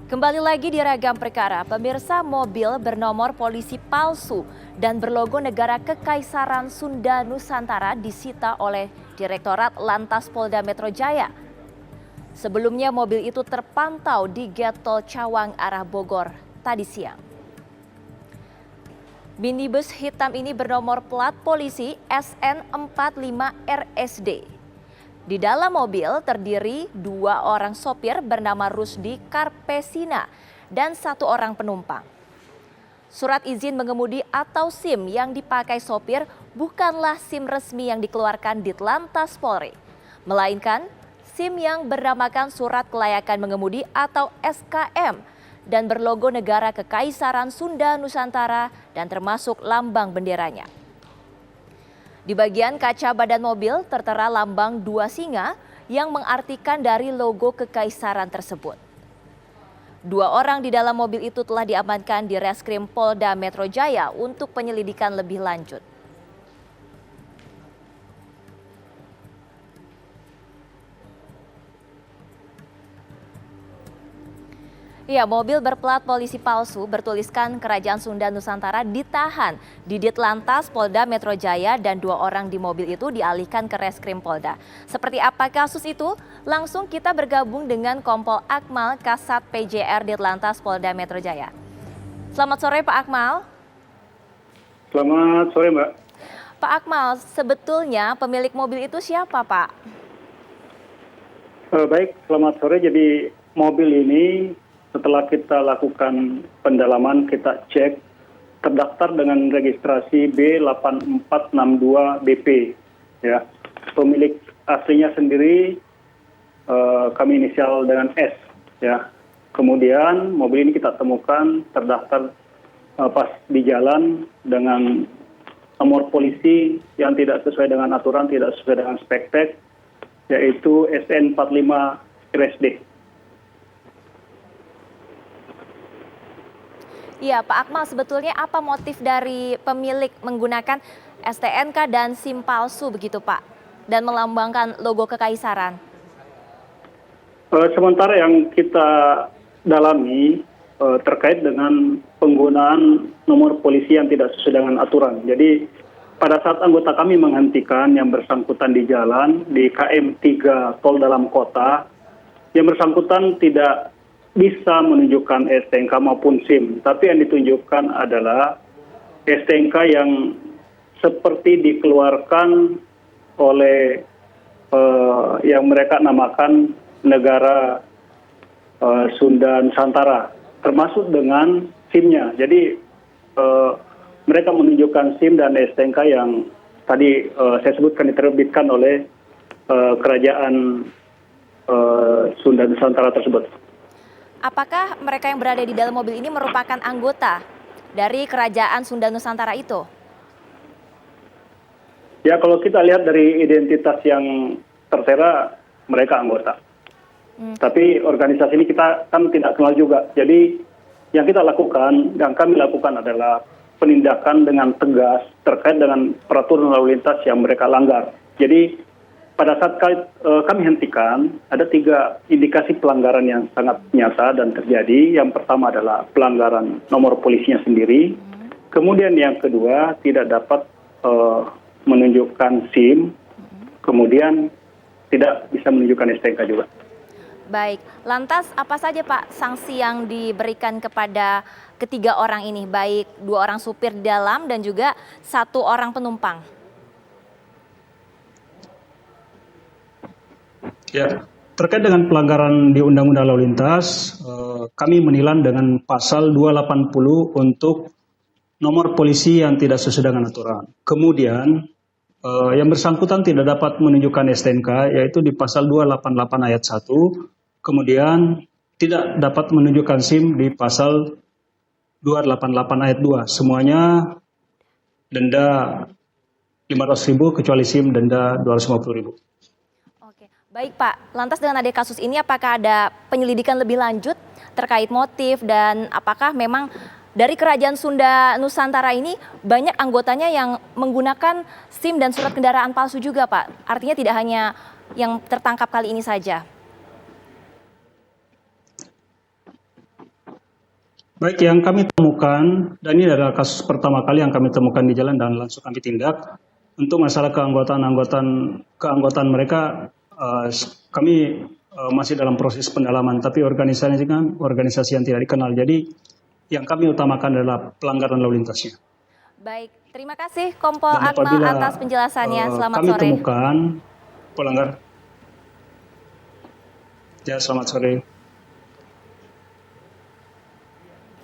Kembali lagi di Ragam Perkara, pemirsa, mobil bernomor polisi palsu dan berlogo negara Kekaisaran Sunda Nusantara disita oleh Direktorat Lantas Polda Metro Jaya. Sebelumnya mobil itu terpantau di Get Tol Cawang arah Bogor tadi siang. Minibus hitam ini bernomor plat polisi SN45RSD. Di dalam mobil terdiri 2 orang sopir bernama Rusdi Karpesina dan 1 orang penumpang. Surat izin mengemudi atau SIM yang dipakai sopir bukanlah SIM resmi yang dikeluarkan Ditlantas Polri, melainkan SIM yang bernamakan Surat Kelayakan Mengemudi atau SKM dan berlogo negara Kekaisaran Sunda Nusantara dan termasuk lambang benderanya. Di bagian kaca badan mobil tertera lambang 2 singa yang mengartikan dari logo kekaisaran tersebut. 2 orang di dalam mobil itu telah diamankan di Reskrim Polda Metro Jaya untuk penyelidikan lebih lanjut. Ya, mobil berplat polisi palsu bertuliskan Kerajaan Sunda Nusantara ditahan di Ditlantas Polda Metro Jaya dan 2 orang di mobil itu dialihkan ke Reskrim Polda. Seperti apa kasus itu? Langsung kita bergabung dengan Kompol Akmal Kasat PJR Ditlantas Polda Metro Jaya. Selamat sore Pak Akmal. Selamat sore Mbak. Pak Akmal, sebetulnya pemilik mobil itu siapa Pak? Baik, selamat sore. Jadi mobil ini setelah kita lakukan pendalaman, kita cek terdaftar dengan registrasi B8462BP. Ya, pemilik aslinya sendiri kami inisial dengan S. Ya, kemudian mobil ini kita temukan terdaftar pas di jalan dengan nomor polisi yang tidak sesuai dengan aturan, tidak sesuai dengan spek-tek, yaitu SN45RSD. Iya Pak Akmal, sebetulnya apa motif dari pemilik menggunakan STNK dan SIM palsu begitu Pak? Dan melambangkan logo kekaisaran? Sementara yang kita dalami terkait dengan penggunaan nomor polisi yang tidak sesuai dengan aturan. Jadi pada saat anggota kami menghentikan yang bersangkutan di jalan di KM 3 Tol Dalam Kota, yang bersangkutan tidak bisa menunjukkan STNK maupun SIM, tapi yang ditunjukkan adalah STNK yang seperti dikeluarkan oleh yang mereka namakan negara Sunda Nusantara, termasuk dengan SIM-nya. Jadi mereka menunjukkan SIM dan STNK yang tadi saya sebutkan diterbitkan oleh kerajaan Sunda Nusantara tersebut. Apakah mereka yang berada di dalam mobil ini merupakan anggota dari Kerajaan Sunda Nusantara itu? Ya, kalau kita lihat dari identitas yang tertera, mereka anggota. Tapi organisasi ini kita kan tidak kenal juga. Jadi yang kita lakukan, yang kami lakukan adalah penindakan dengan tegas terkait dengan peraturan lalu lintas yang mereka langgar. Jadi pada saat kami hentikan, ada 3 indikasi pelanggaran yang sangat nyata dan terjadi. Yang pertama adalah pelanggaran nomor polisinya sendiri. Kemudian yang kedua, tidak dapat menunjukkan SIM. Kemudian tidak bisa menunjukkan STNK juga. Baik, lantas apa saja Pak sanksi yang diberikan kepada ketiga orang ini, baik 2 orang supir di dalam dan juga 1 orang penumpang? Ya, terkait dengan pelanggaran di Undang-Undang Lalu Lintas, kami menilang dengan pasal 280 untuk nomor polisi yang tidak sesuai dengan aturan. Kemudian yang bersangkutan tidak dapat menunjukkan STNK, yaitu di pasal 288 ayat 1. Kemudian tidak dapat menunjukkan SIM di pasal 288 ayat 2. Semuanya denda 500.000 kecuali SIM denda 250.000. Baik Pak, lantas dengan ada kasus ini apakah ada penyelidikan lebih lanjut terkait motif dan apakah memang dari Kerajaan Sunda Nusantara ini banyak anggotanya yang menggunakan SIM dan surat kendaraan palsu juga Pak? Artinya tidak hanya yang tertangkap kali ini saja. Baik, yang kami temukan, dan ini adalah kasus pertama kali yang kami temukan di jalan dan langsung kami tindak. Untuk masalah keanggotaan mereka, kami masih dalam proses pendalaman, tapi organisasi yang tidak dikenal. Jadi yang kami utamakan adalah pelanggaran lalu lintasnya. Baik, terima kasih Kompol Dan Akmal apabila atas penjelasannya. Selamat kami sore. temukan pelanggar, ya selamat sore.